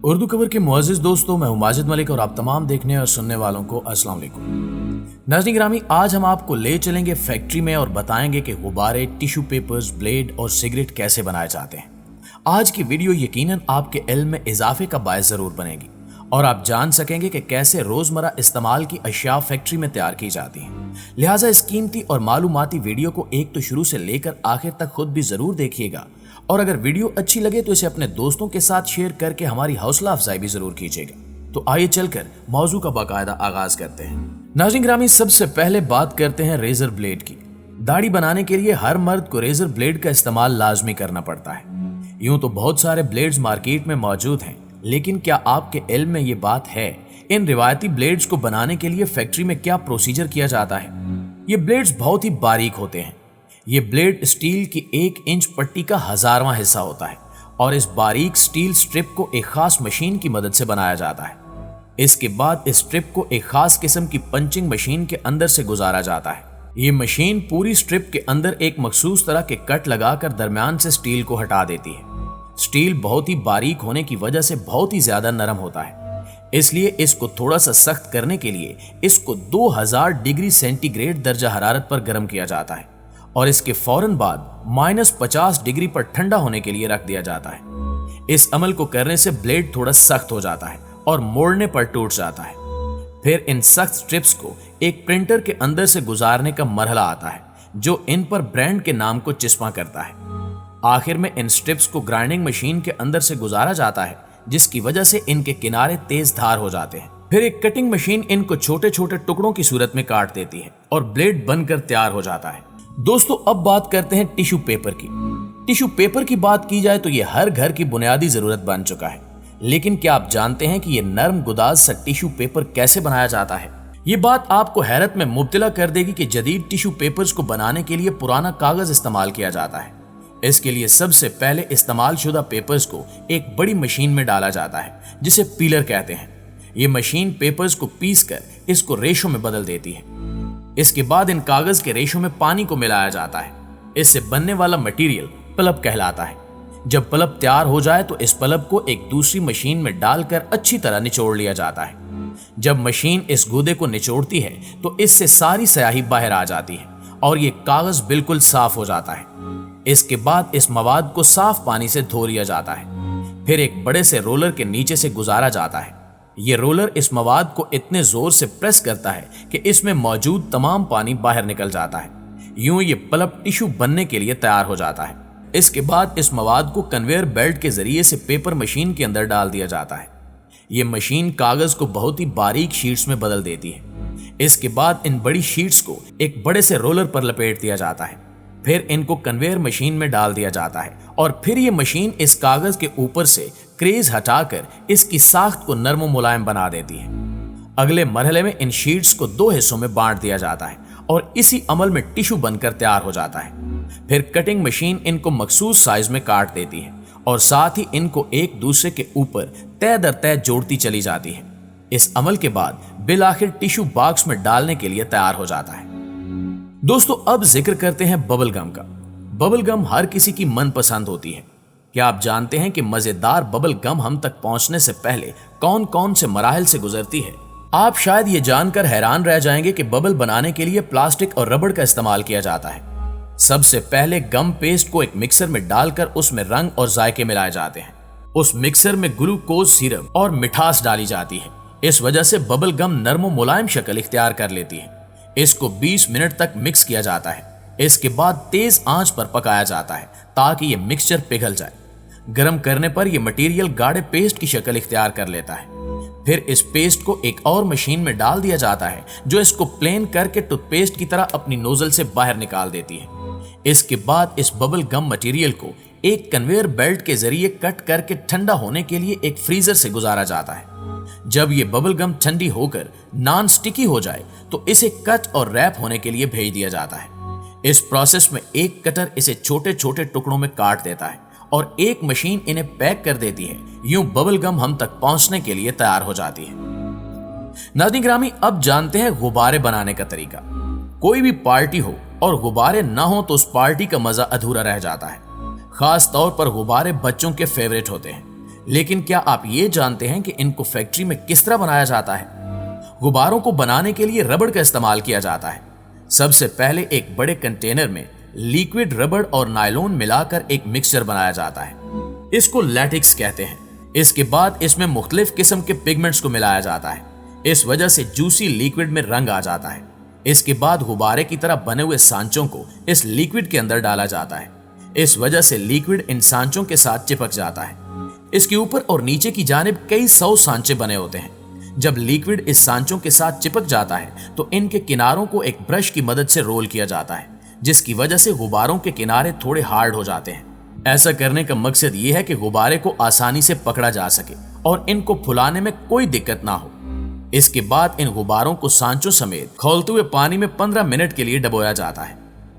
उर्दू खबर के मुअज़्ज़िज़ दोस्तों, मैं हूं माजिद मलिक और आप तमाम देखने और सुनने वालों को अस्सलाम वालेकुम। नाज़रीन गिरामी, आज हम आपको ले चलेंगे फैक्ट्री में और बताएंगे कि गुब्बारे, टिश्यू पेपर्स, ब्लेड और सिगरेट कैसे बनाए जाते हैं। आज की वीडियो यकीनन आपके इल्म में इजाफे का बायस ज़रूर बनेगी और आप जान सकेंगे कि कैसे रोज़मर्रा इस्तेमाल की अशिया फैक्ट्री में तैयार की जाती हैं। लिहाजा इस कीमती और मालूमाती वीडियो को एक तो शुरू से लेकर आखिर तक खुद भी ज़रूर देखिएगा और अगर वीडियो अच्छी लगे तो इसे अपने दोस्तों के साथ शेयर करके हमारी हौसला अफजाई भी जरूर कीजिएगा। तो आइए चलकर मौजू का बाकायदा आगाज करते हैं। नाज़रीन गिरामी, सबसे पहले बात करते हैं रेजर ब्लेड की। दाढ़ी बनाने के लिए हर मर्द को रेजर ब्लेड का इस्तेमाल लाजमी करना पड़ता है। यूं तो बहुत सारे ब्लेड्स मार्केट में मौजूद हैं, लेकिन क्या आपके इल्म में ये बात है इन रिवायती ब्लेड्स को बनाने के लिए फैक्ट्री में क्या प्रोसीजर किया जाता है? ये ब्लेड्स बहुत ही बारीक होते हैं। ये ब्लेड स्टील की 1 इंच पट्टी का 1000वां हिस्सा होता है और इस बारीक स्टील स्ट्रिप को एक खास मशीन की मदद से बनाया जाता है। इसके बाद इस स्ट्रिप को एक खास किस्म की पंचिंग मशीन के अंदर से गुजारा जाता है। ये मशीन पूरी स्ट्रिप के अंदर एक मखसूस तरह के कट लगाकर दरमियान से स्टील को हटा देती है। स्टील बहुत ही बारीक होने की वजह से बहुत ही ज्यादा नरम होता है, इसलिए इसको थोड़ा सा सख्त करने के लिए इसको 2000 डिग्री सेंटीग्रेड दर्जा हरारत पर गर्म किया जाता है और इसके फौरन बाद -50 डिग्री पर ठंडा होने के लिए रख दिया जाता है। इस अमल को करने से ब्लेड थोड़ा सख्त हो जाता है और मोड़ने पर टूट जाता है। फिर इन सख्त स्ट्रिप्स को एक प्रिंटर के अंदर से गुजारने का मरहला आता है जो इन पर ब्रांड के नाम को चिस्पा करता है। आखिर में इन स्ट्रिप्स को ग्राइंडिंग मशीन के अंदर से गुजारा जाता है, जिसकी वजह से इनके किनारे तेज धार हो जाते हैं। फिर एक कटिंग मशीन इनको छोटे छोटे टुकड़ों की सूरत में काट देती है और ब्लेड बनकर तैयार हो जाता है। दोस्तों, अब बात करते हैं टिश्यू पेपर की। टिश्यू पेपर की बात की जाए तो ये हर घर की बुनियादी जरूरत बन चुका है, लेकिन क्या आप जानते हैं कि ये नरम गुदाज सा टिश्यू पेपर कैसे बनाया जाता है? ये बात आपको हैरत में मुब्तला कर देगी कि जदीद टिश्यू पेपर्स को बनाने के लिए पुराना कागज इस्तेमाल किया जाता है। इसके लिए सबसे पहले इस्तेमाल शुदा पेपर्स को एक बड़ी मशीन में डाला जाता है जिसे पीलर कहते हैं। ये मशीन पेपर्स को पीस कर इसको रेशों में बदल देती है। इसके बाद इन कागज के रेशों में पानी को मिलाया जाता है। इससे बनने वाला मटेरियल पल्प कहलाता है। जब पल्प तैयार हो जाए तो इस पल्प को एक दूसरी मशीन में डालकर अच्छी तरह निचोड़ लिया जाता है। जब मशीन इस गूदे को निचोड़ती है तो इससे सारी स्याही बाहर आ जाती है और ये कागज बिल्कुल साफ हो जाता है। इसके बाद इस मवाद को साफ पानी से धो लिया जाता है। फिर एक बड़े से रोलर के नीचे से गुजारा जाता है। ये रोलर इस मवाद को इतने जोर से प्रेस करता है कि इसमें मौजूद तमाम पानी बाहर निकल जाता है। यूं ये पल्प टिश्यू बनने के लिए तैयार हो जाता है। इसके बाद इस मवाद को कन्वेयर बेल्ट के जरिए से पेपर मशीन के अंदर डाल दिया जाता है। ये मशीन कागज को बहुत ही बारीक शीट्स में बदल देती है। इसके बाद इन बड़ी शीट्स को एक बड़े से रोलर पर लपेट दिया जाता है। फिर इनको कन्वेयर मशीन में डाल दिया जाता है और फिर ये मशीन इस कागज के ऊपर से क्रेज हटाकर इसकी साख्त को नरम मुलायम बना देती है। अगले मरहले में इन शीट्स को 2 हिस्सों में बांट दिया जाता है और इसी अमल में टिश्यू बनकर तैयार हो जाता है। फिर कटिंग मशीन इनको मखसूस साइज में काट देती है और साथ ही इनको एक दूसरे के ऊपर तय दर तय जोड़ती चली जाती है। इस अमल के बाद बिल आखिर टिश्यू बॉक्स में डालने के लिए तैयार हो जाता है। दोस्तों, अब जिक्र करते हैं बबल गम का। बबल गम हर किसी की मनपसंद होती है। क्या आप जानते हैं कि मजेदार बबल गम हम तक पहुंचने से पहले कौन कौन से मराहल से गुजरती है? आप शायद ये जानकर हैरान रह जाएंगे कि बबल बनाने के लिए प्लास्टिक और रबड़ का इस्तेमाल किया जाता है। सबसे पहले गम पेस्ट को एक मिक्सर में डालकर उसमें रंग और जायके मिलाए जाते हैं। उस मिक्सर में ग्लूकोज सिरप और मिठास डाली जाती है। इस वजह से बबल गम नरम मुलायम शक्ल इख्तियार कर लेती है। इसको 20 मिनट तक मिक्स किया जाता है। इसके बाद तेज आंच पर पकाया जाता है ताकि ये मिक्सचर पिघल जाए। गर्म करने पर यह मटेरियल गाढ़े पेस्ट की शक्ल इख्तियार कर लेता है। फिर इस पेस्ट को एक और मशीन में डाल दिया जाता है जो इसको प्लेन करके टूथपेस्ट की तरह अपनी नोजल से बाहर निकाल देती है। इसके बाद इस बबल गम मटेरियल को एक कन्वेयर बेल्ट के जरिए कट करके ठंडा होने के लिए एक फ्रीजर से गुजारा जाता है। जब ये बबल गम ठंडी होकर नॉन स्टिकी हो जाए तो इसे कट और रैप होने के लिए भेज दिया जाता है। इस प्रोसेस में एक कटर इसे छोटे छोटे टुकड़ों में काट देता है और एक मशीन इन्हें पैक कर देती है। यूं बबल गम हम तक पहुंचने के लिए तैयार हो जाती है। नाज़रीन गिरामी, अब जानते हैं गुब्बारे बनाने का तरीका। कोई भी पार्टी हो और गुब्बारे ना हो तो उस पार्टी का मजा अधूरा रह जाता है। खास तौर पर गुब्बारे बच्चों के फेवरेट होते हैं। लेकिन क्या आप ये जानते हैं कि इनको फैक्ट्री में किस तरह बनाया जाता है? गुब्बारों को बनाने के लिए रबड़ का इस्तेमाल किया जाता है। सबसे पहले एक बड़े कंटेनर में लिक्विड रबड़ और नायलॉन मिलाकर एक मिक्सचर बनाया जाता है। इसको लैटिक्स कहते हैं। इसके बाद इसमें मुख्तलिफ किस्म के पिगमेंट्स को मिलाया जाता है। इस वजह से जूसी लिक्विड में रंग आ जाता है। इसके बाद गुब्बारे की तरह बने हुए सांचों को इस लिक्विड के अंदर डाला जाता है। इस वजह से लिक्विड इन सांचों के साथ चिपक जाता है। इसके ऊपर और नीचे की जानिब कई 100 सांचे बने होते हैं। जब लिक्विड इस सांचों के साथ चिपक जाता है तो इनके किनारों को एक ब्रश की मदद से रोल किया जाता है, जिसकी वजह से गुब्बारों के किनारे थोड़े हार्ड हो जाते हैं। ऐसा करने का मकसद ये है कि गुब्बारे को आसानी से पकड़ा जा सके और इनको फुलाने में कोई दिक्कत ना हो। इसके बाद इन गुब्बारों को सांचों समेत खौलते हुए पानी में 15 मिनट के लिए डुबोया जाता है।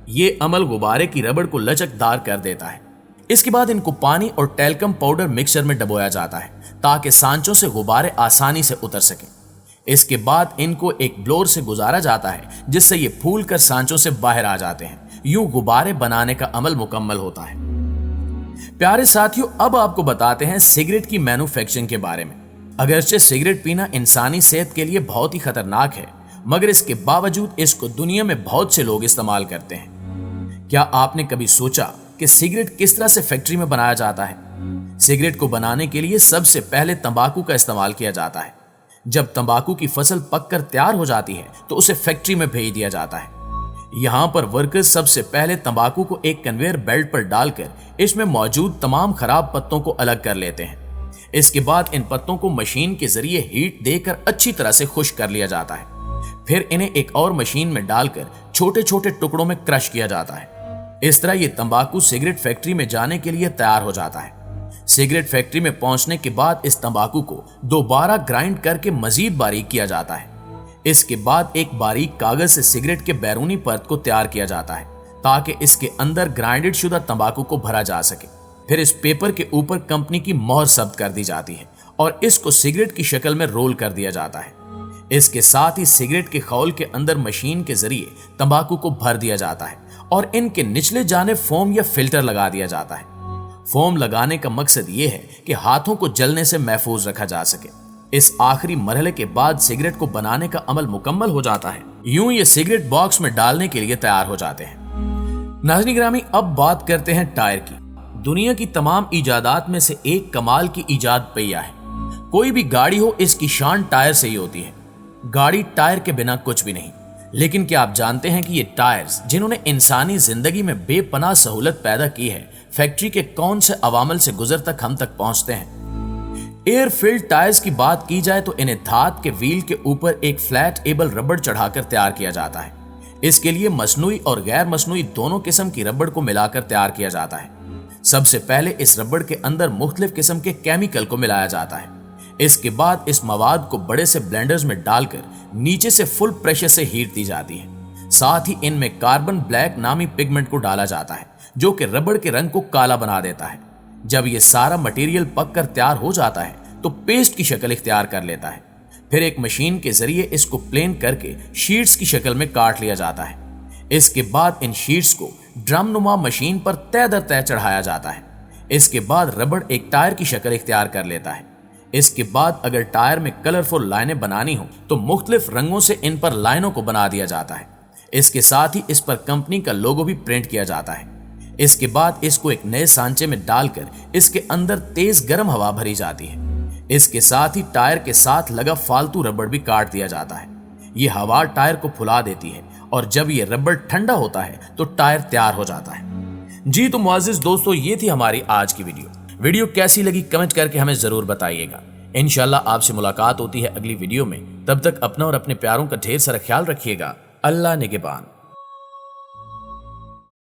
ये अमल गुब्बारे की रबड़ को लचकदार कर देता है। इसके बाद इनको पानी और टैल्कम पाउडर मिक्सचर में डुबोया जाता है ताकि सांचों से गुब्बारे आसानी से उतर सकें। इसके बाद इनको एक ब्लोअर से गुजारा जाता है, जिससे ये फूल कर सांचों से बाहर आ जाते हैं। यूं गुब्बारे बनाने का अमल मुकम्मल होता है। प्यारे साथियों, अब आपको बताते हैं सिगरेट की मैन्युफैक्चरिंग के बारे में। अगरचे सिगरेट पीना इंसानी सेहत के लिए बहुत ही खतरनाक है, मगर इसके बावजूद इसको दुनिया में बहुत से लोग इस्तेमाल करते हैं। क्या आपने कभी सोचा कि सिगरेट किस तरह से फैक्ट्री में बनाया जाता है? सिगरेट को बनाने के लिए सबसे पहले तंबाकू का इस्तेमाल किया जाता है। जब तंबाकू की फसल पककर तैयार हो जाती है तो उसे फैक्ट्री में भेज दिया जाता है। यहाँ पर वर्कर्स सबसे पहले तंबाकू को एक कन्वेयर बेल्ट पर डालकर इसमें मौजूद तमाम खराब पत्तों को अलग कर लेते हैं। इसके बाद इन पत्तों को मशीन के जरिए हीट देकर अच्छी तरह से खुश्क कर लिया जाता है। फिर इन्हें एक और मशीन में डालकर छोटे छोटे टुकड़ों में क्रश किया जाता है। इस तरह ये तंबाकू सिगरेट फैक्ट्री में जाने के लिए तैयार हो जाता है। सिगरेट फैक्ट्री में पहुंचने के बाद इस तंबाकू को दोबारा ग्राइंड करके मजीद बारीक किया जाता है। इसके बाद एक बारीक कागज से सिगरेट के बैरूनी परत को तैयार किया जाता है ताकि इसके अंदर ग्राइंडेड शुदा तंबाकू को भरा जा सके। फिर इस पेपर के ऊपर कंपनी की मोहर जब्त कर दी जाती है और इसको सिगरेट की शक्ल में रोल कर दिया जाता है। इसके साथ ही सिगरेट के खौल के अंदर मशीन के जरिए तंबाकू को भर दिया जाता है और इनके निचले जानिब फोम या फिल्टर लगा दिया जाता है। फोम लगाने का मकसद ये है कि हाथों को जलने से महफूज रखा जा सके। इस आखिरी मरहले के बाद सिगरेट को बनाने का अमल मुकम्मल हो जाता है। यूं ये सिगरेट बॉक्स में डालने के लिए तैयार हो जाते हैं। नाज़रीन गिरामी, अब बात करते हैं टायर की। दुनिया की तमाम इजादात में से एक कमाल की इजाद पहिया है। कोई भी गाड़ी हो, इसकी शान टायर से ही होती है। गाड़ी टायर के बिना कुछ भी नहीं। लेकिन क्या आप जानते हैं कि ये टायर्स, जिन्होंने इंसानी जिंदगी में बेपनाह सहूलत पैदा की है, फैक्ट्री के कौन से अवामल से गुजर तक हम तक पहुंचते हैं? एयर फिल्ड टायर्स की बात की जाए तो इन्हें धात के व्हील के ऊपर एक फ्लैट एबल रबड़ चढ़ाकर तैयार किया जाता है। इसके लिए मसनूई और गैर मसनूई दोनों किस्म की रबड़ को मिलाकर तैयार किया जाता है। सबसे पहले इस रबड़ के अंदर मुख्तलिफ किस्म के केमिकल को मिलाया जाता है। इसके बाद इस मवाद को बड़े से ब्लेंडर्स में डालकर नीचे से फुल प्रेशर से हीट दी जाती है। साथ ही इनमें कार्बन ब्लैक नामी पिगमेंट को डाला जाता है, जो कि रबड़ के रंग को काला बना देता है। जब ये सारा मटेरियल पककर तैयार हो जाता है तो पेस्ट की शक्ल इख्तियार कर लेता है। फिर एक मशीन के जरिए इसको प्लेन करके शीट्स की शक्ल में काट लिया जाता है। इसके बाद इन शीट्स को ड्रम नुमा मशीन पर तय दर तय चढ़ाया जाता है। इसके बाद रबड़ एक टायर की शक्ल इख्तियार कर लेता है। इसके बाद अगर टायर में कलरफुल लाइनें बनानी हो तो मुख्तलिफ रंगों से इन पर लाइनों को बना दिया जाता है। इसके साथ ही इस पर कंपनी का लोगो भी प्रिंट किया जाता है। इसके बाद इसको एक नए सांचे में डालकर इसके अंदर तेज गर्म हवा भरी जाती है। इसके साथ ही टायर के साथ लगा फालतू रबड़ भी काट दिया जाता है। ये हवा टायर को फुला देती है और जब ये रबड़ ठंडा होता है तो टायर तैयार हो जाता है। जी तो मुअज़्ज़िज़ दोस्तों, ये थी हमारी आज की वीडियो कैसी लगी कमेंट करके हमें जरूर बताइएगा। इंशाल्लाह आपसे मुलाकात होती है अगली वीडियो में। तब तक अपना और अपने प्यारों का ढेर सारा ख्याल रखिएगा। अल्लाह निगहबान।